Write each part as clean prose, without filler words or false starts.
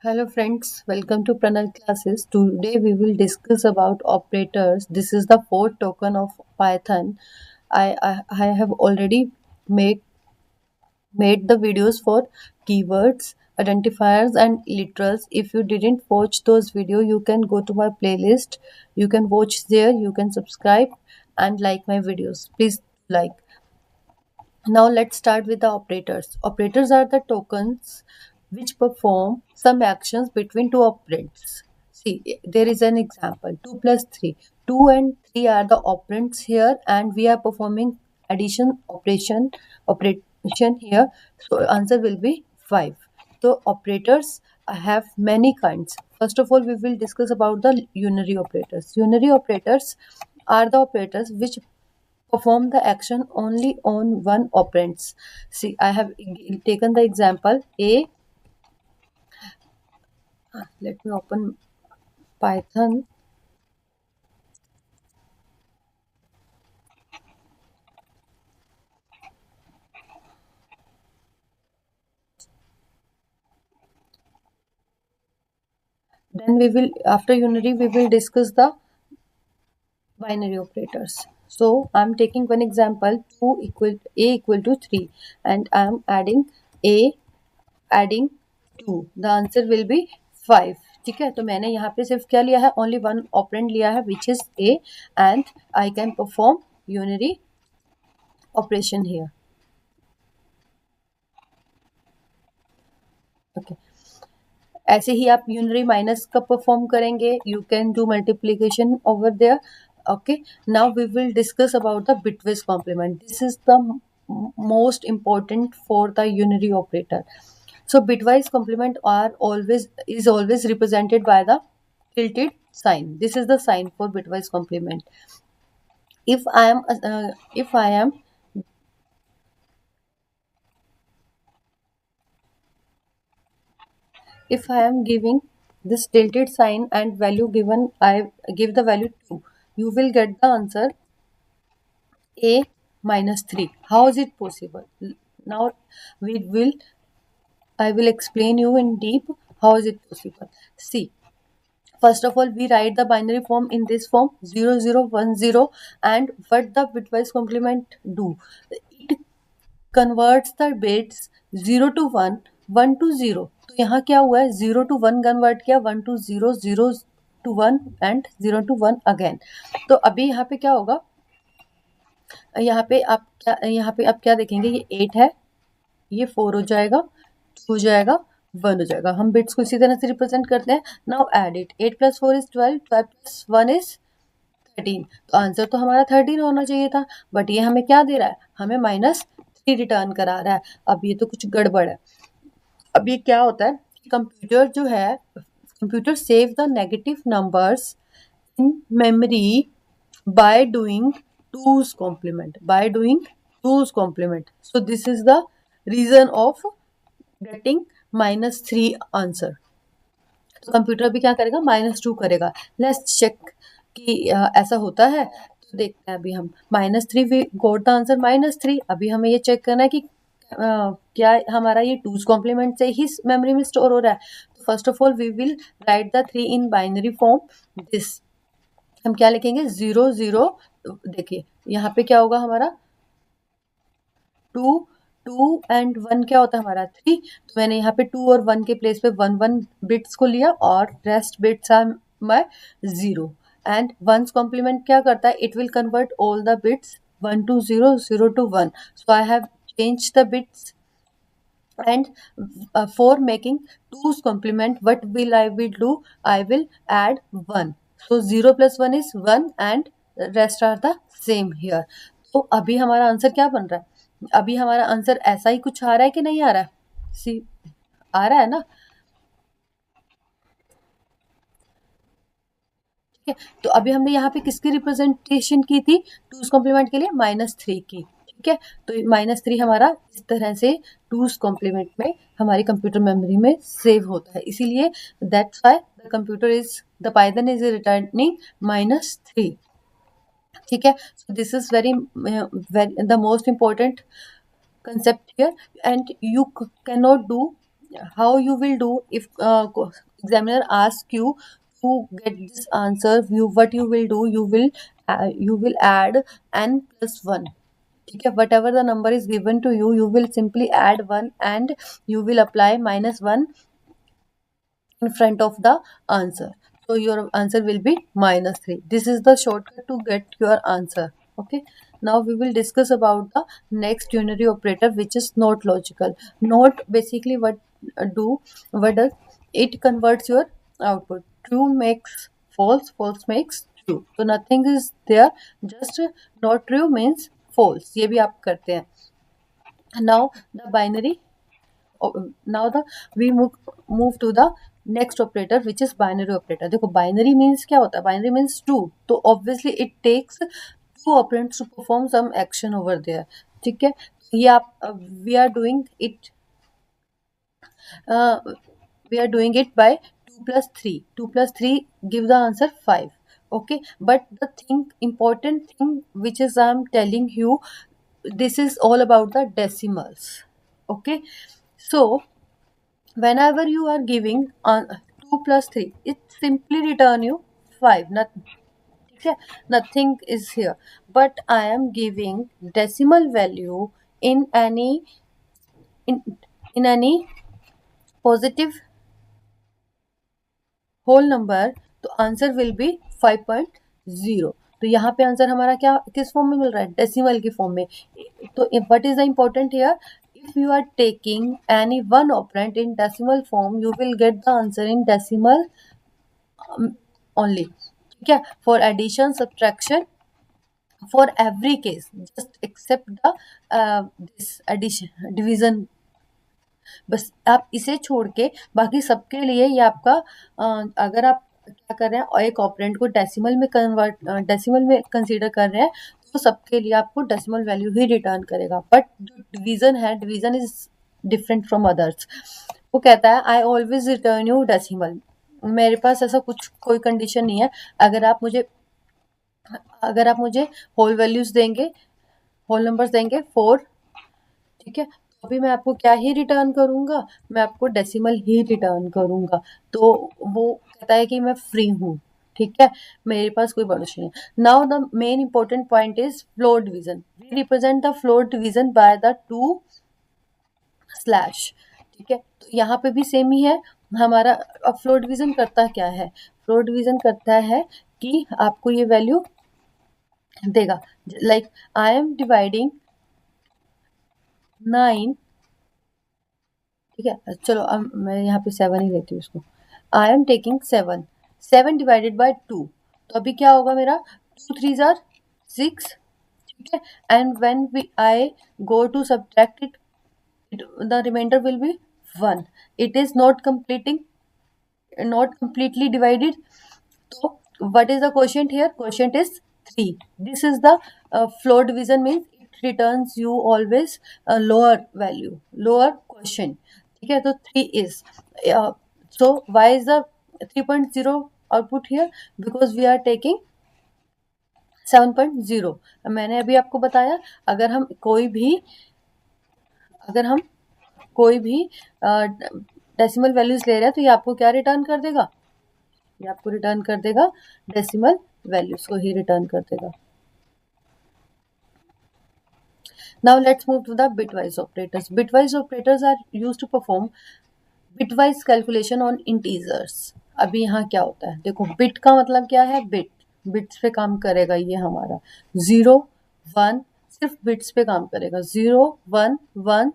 Hello friends, welcome to Pranal classes. Today we will discuss about operators. This is the fourth token of Python. I have already made made the videos for keywords, identifiers and literals. If you didn't watch those videos, you can go to my playlist. You can watch there, you can subscribe and like my videos. Please like. Now let's start with the operators. Operators are the tokens which perform some actions between two operands. See, there is an example 2 plus 3. 2 and 3 are the operands here, and we are performing addition operation here. So answer will be 5. So operators have many kinds. First of all, we will discuss about the unary operators. Unary operators are the operators which perform the action only on one operands. See, I have taken the example A. Let me open Python. Then we will, after unary, we will discuss the binary operators. So I'm taking one example, 2 equal A equal to 3, and I'm adding A adding 2. The answer will be 5. ठीक है, तो मैंने यहाँ पे सिर्फ क्या लिया है, only one operand लिया है, which is A, and I can perform unary operation here. Okay. ऐसे ही आप यूनरी माइनस का परफॉर्म करेंगे. You can do multiplication over there. Okay, now we will discuss about the bitwise complement. This is the most important for the unary operator. So bitwise complement is always represented by the tilted sign. This is the sign for bitwise complement. If I am giving this tilted sign and value given, I give the value 2, you will get the answer A minus 3. How is it possible? Now we will I will explain you in deep how is it possible. See, first of all, we write the binary form in this form 0010, and what the bitwise complement do? It converts the bits 0 to 1, 1 to 0. तो यहाँ क्या हुआ है, 0 to 1 convert किया, 1 to 0, 0 to 1 and 0 to 1 again. तो अभी यहाँ पे क्या होगा, यहाँ पे आप क्या देखेंगे, ये 8 है, ये 4 हो जाएगा, 2 हो जाएगा, 1 हो जाएगा. हम बिट्स को इसी तरह से रिप्रेजेंट करते हैं. Now add it. 8 plus 4 is 12, 12 plus 1 is 13. तो आंसर तो हमारा 13 होना चाहिए था, बट ये हमें क्या दे रहा है, हमें -3 रिटर्न करा रहा है. अब ये तो कुछ गड़बड़ है. अब ये क्या होता है, कंप्यूटर जो है, computer save the negative numbers in memory by doing 2's complement. So this is the reason of getting -3 answer. तो कंप्यूटर भी क्या करेगा, -2 करेगा. लेट्स चेक कि ऐसा होता है. तो देखते हैं अभी हम -3, वी गॉट द आंसर -3. अभी हमें ये चेक करना है कि क्या हमारा ये 2's कॉम्प्लीमेंट से ही मेमोरी में स्टोर हो रहा है. तो first of all we will write the 3 in binary form. This हम क्या लिखेंगे, 0 0. देखिए यहाँ पे क्या होगा, हमारा 2 2 एंड 1 क्या होता है हमारा 3. तो मैंने यहाँ पे 2 और 1 के प्लेस पे 1 1 बिट्स को लिया, और rest bits are my 0. And 1's complement क्या करता है, it will convert all the bits 1 to 0, 0 to 1. So I have change the bits, and for making 2's complement, what will do, I will add 1. So 0 plus 1 is 1 and rest are the same here. तो अभी हमारा answer क्या बन रहा है, अभी हमारा answer ऐसा ही कुछ आ रहा है कि नहीं आ रहा है, सी आ रहा है ना. ठीक है, तो अभी हमने यहाँ पे किसकी रिप्रेजेंटेशन की थी, 2's कॉम्प्लीमेंट के लिए -3 की. ठीक है, तो -3 हमारा इस तरह से 2's कॉम्प्लीमेंट में हमारी कंप्यूटर मेमोरी में सेव होता है. इसीलिए that's why the Python is returning -3. ठीक है, so this is very the most important concept here, and you cannot do how you will do if examiner asks you to get this answer, what you will do, you will add n plus 1. ठीक है, whatever the number is given to you, you will simply add 1 and you will apply -1 in front of the answer. So your answer will be -3. This is the shortcut to get your answer. Okay. Now we will discuss about the next unary operator, which is not logical. Not basically what does it converts your output. True makes false, false makes true. So nothing is there, just not true means false. ये भी आप करते हैं. Now the binary now the we move to the next operator, which is binary operator. देखो binary means क्या होता है? Binary means two. तो obviously it takes two operands to perform some action over there. ठीक है, ये आप we are doing it uh, by 2 plus 3. 2 plus 3 give the answer 5. Okay, but the important thing which is I am telling you, this is all about the decimals. Okay, so whenever you are giving 2 plus 3, it simply return you 5. Nothing is here, but I am giving decimal value in in, in any positive whole number, तो answer will be 5.0. तो यहाँ पे answer हमारा क्या किस form में मिल रहा है? डेसिमल की फॉर्म में. तो what is the important here? If you are taking any one operand in decimal form, you will get the answer in decimal only. ठीक है, for addition, subtraction, for every case, just except the this addition division. बस आप इसे छोड़ के बाकी सबके लिए ये आपका अगर आप क्या कर रहे हैं और एक ऑपरेंड को डेसिमल में कंसीडर कर रहे हैं, तो सबके लिए आपको डेसिमल वैल्यू ही रिटर्न करेगा. बट जो डिवीजन है, division is different from others. वो कहता है I always return you decimal. मेरे पास ऐसा कोई कंडीशन नहीं है. अगर आप मुझे होल वैल्यूज देंगे, होल नंबर्स देंगे 4, ठीक है, अभी मैं आपको क्या ही रिटर्न करूंगा? मैं आपको डेसिमल ही रिटर्न करूंगा. तो वो कहता है कि मैं फ्री हूँ. ठीक है, मेरे पास कोई भरोसा नहीं. Now the main important point is floor division. We represent the floor division by the 2 slash. ठीक है, तो यहाँ पे भी सेम ही है हमारा. अब फ्लोर डिवीजन करता क्या है? फ्लोर डिवीजन करता है कि आपको ये वैल्यू देगा. Like I am dividing 9. ठीक है, चलो अब मैं यहाँ पे 7 ही लेती हूँ इसको. I am taking 7 divided by 2. तो अभी क्या होगा मेरा? 2 3 जार 6. ठीक है, and when I go to subtract it, the reminder will be 1. It is not completely divided. So what is the quotient here? Quotient is 3. This is the floor division, means it returns you always a lower value, lower quotient. ठीक है, तो 3 is so why is the 3.0 output here? Because we are taking 7.0. मैंने अभी आपको बताया, अगर हम कोई भी डेसिमल वैल्यूज ले रहे हैं, तो ये आपको क्या रिटर्न कर देगा? ये आपको रिटर्न कर देगा डेसिमल वैल्यूज को ही रिटर्न कर देगा. Now let's move to the bitwise operators. Bitwise operators are used to perform bitwise calculation on integers. अभी यहाँ क्या होता है? देखो, बिट का मतलब क्या है? बिट्स पे काम करेगा ये हमारा. 0 1 सिर्फ बिट्स पे काम करेगा. 0 1 1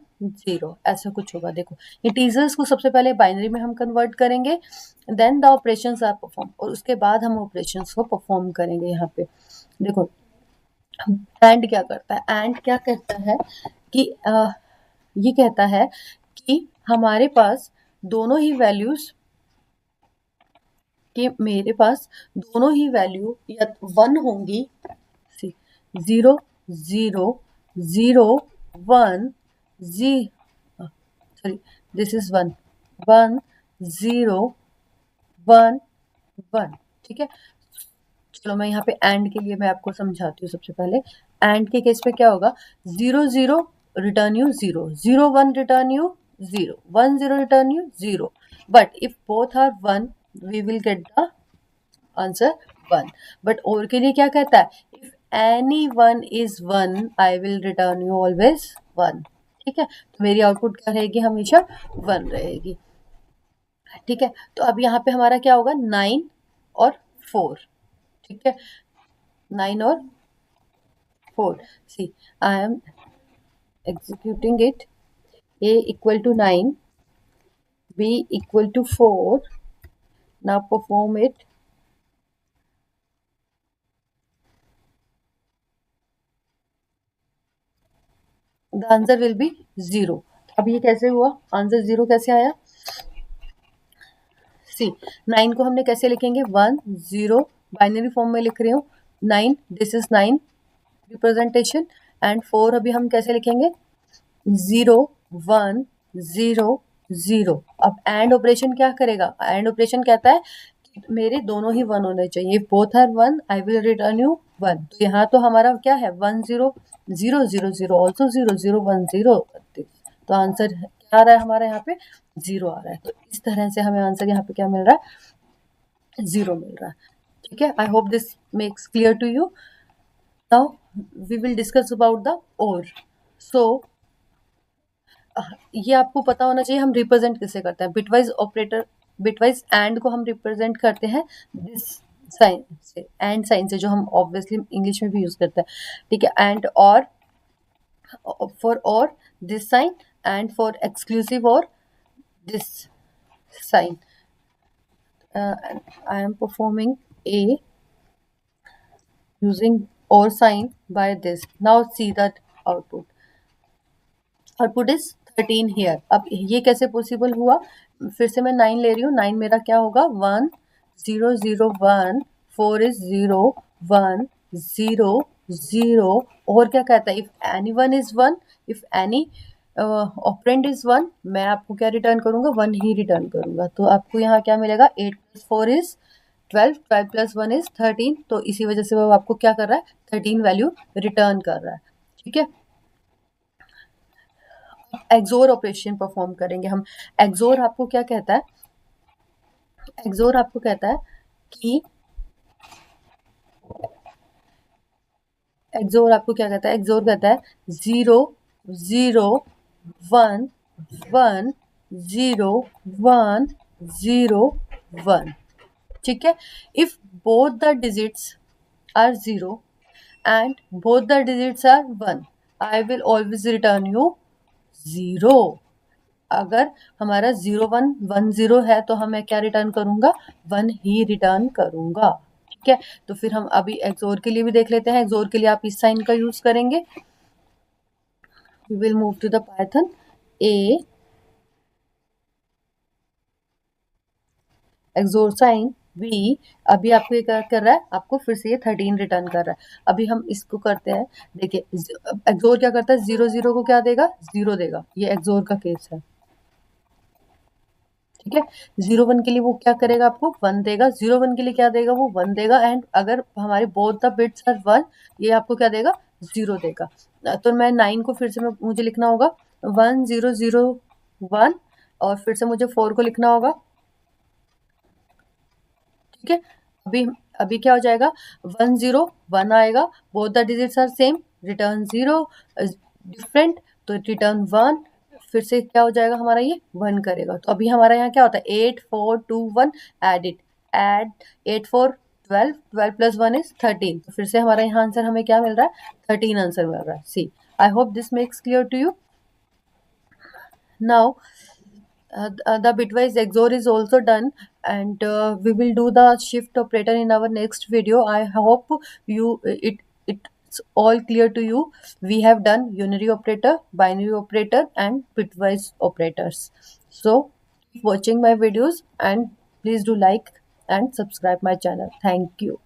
0 ऐसा कुछ होगा. देखो, इंटीजर्स को सबसे पहले बाइनरी में हम कन्वर्ट करेंगे, then the operations are perform, और उसके बाद हम ऑपरेशंस को परफॉर्म करेंगे. यहाँ पे देखो, एंड क्या करता है? एंड क्या कहता है कि ये कहता है कि हमारे पास दोनों ही वैल्यूज कि मेरे पास दोनों ही वैल्यू या 1 होंगी. 0 0 0 1 सॉरी, दिस इज 1 1 0 1 1. ठीक है, चलो मैं यहाँ पे एंड के लिए मैं आपको समझाती हूँ. सबसे पहले एंड के केस पे क्या होगा? 0 0 return you 0, 0 1 return you 0. 1 0 return you 0. But if both are 1, we will get the answer 1. But और के लिए क्या कहता है? If any one is 1, I will return you always 1. ठीक है, तो मेरी आउटपुट क्या रहेगी? हमेशा 1 रहेगी. ठीक है, तो अब यहाँ पे हमारा क्या होगा? 9 और 4. ठीक है, 9 और 4. See, I am executing it. A equal to 9, B equal to 4. Now perform it. The answer will be 0. अब ये कैसे हुआ? आंसर 0 कैसे आया? सी, 9 को हमने कैसे लिखेंगे? 1 0 बाइनरी फॉर्म में लिख रही हूँ. 9, दिस इज 9 रिप्रेजेंटेशन. एंड 4 अभी हम कैसे लिखेंगे? 0 1 0 0. अब एंड ऑपरेशन क्या करेगा? एंड ऑपरेशन कहता है कि मेरे दोनों ही 1 होने चाहिए. Both are 1, I will return you 1. तो यहाँ तो हमारा क्या है? 1 0 0 0 0 ऑल्सो 0 0 1 0. तो आंसर क्या आ रहा है हमारा? यहाँ पे 0 आ रहा है. तो इस तरह से हमें आंसर यहाँ पे क्या मिल रहा है? 0 मिल रहा है. ठीक है, I hope this makes clear to you. Now we will discuss about the or. So ये आपको पता होना चाहिए हम रिप्रेजेंट किसे करते हैं. बिटवाइज ऑपरेटर, बिटवाइज एंड को हम रिप्रेजेंट करते हैं दिस साइन से, एंड साइन से, जो हम ऑब्वियसली इंग्लिश में भी यूज करते हैं. ठीक है, and or, for or this sign, and for exclusive or this sign. I am performing A using or sign by this. Now see that output. Output is 13 here. अब ये कैसे possible हुआ? फिर से मैं 9 ले रही हूँ. 9 मेरा क्या होगा? 1 0 0 1. 4 is 0 1 0 0. और क्या कहता है? If anyone is 1, if any operand is 1, मैं आपको क्या रिटर्न करूंगा? 1 ही रिटर्न करूंगा. तो आपको यहाँ क्या मिलेगा? 8 + 4 इज 12, 12 + 1 इज 13. तो इसी वजह से वो आपको क्या कर रहा है? 13 वैल्यू रिटर्न कर रहा है. ठीक है, एक्सोर ऑपरेशन परफॉर्म करेंगे हम. एक्सोर आपको क्या कहता है? एक्सोर आपको कहता है कि एक्सोर आपको क्या कहता है? एक्सोर कहता है 0 0 1 1 0 1 0 1. ठीक है, if both the digits are 0 and both the digits are 1, I will always return you 0. अगर हमारा 0 1 1 0 है तो हमें क्या रिटर्न करूंगा? 1 ही रिटर्न करूंगा. ठीक है, तो फिर हम अभी एक्सोर के लिए भी देख लेते हैं. एक्सोर के लिए आप इस साइन का यूज करेंगे. we will move to the Python. A XOR sign B. अभी आपको ये क्या कर रहा है? आपको फिर से ये 13 रिटर्न कर रहा है. अभी हम इसको करते हैं. देखिए, एक्सोर क्या करता है? 0 0 को क्या देगा? 0 देगा. ये एक्सोर का केस है. ठीक है, 0 1 के लिए वो क्या करेगा? आपको 1 देगा. 0 1 के लिए क्या देगा? वो 1 देगा. एंड अगर हमारे बोथ द बिट्स आर 1, ये आपको क्या देगा? 0 देगा. तो मैं 9 को फिर से मुझे लिखना होगा 1 0 0 1, और फिर से मुझे 4 को लिखना होगा. ठीक है, अभी अभी क्या हो जाएगा? 1 0 1 आएगा. Both the digits are same, return 0. Different, तो रिटर्न 1. फिर से क्या हो जाएगा हमारा? ये 1 करेगा. तो अभी हमारा यहाँ क्या होता है? 8 4 2 1. Add it. Add 8 4 12, 12 + 1 is 13. तो फिर से हमारा यहाँ आंसर हमें क्या मिल रहा है? 13 आंसर मिल रहा है. See, I hope this makes clear to you. Now the bitwise XOR is also done, and we will do the shift operator in our next video. I hope it's all clear to you. We have done unary operator, binary operator, and bitwise operators. So keep watching my videos, and please do like and subscribe my channel. Thank you.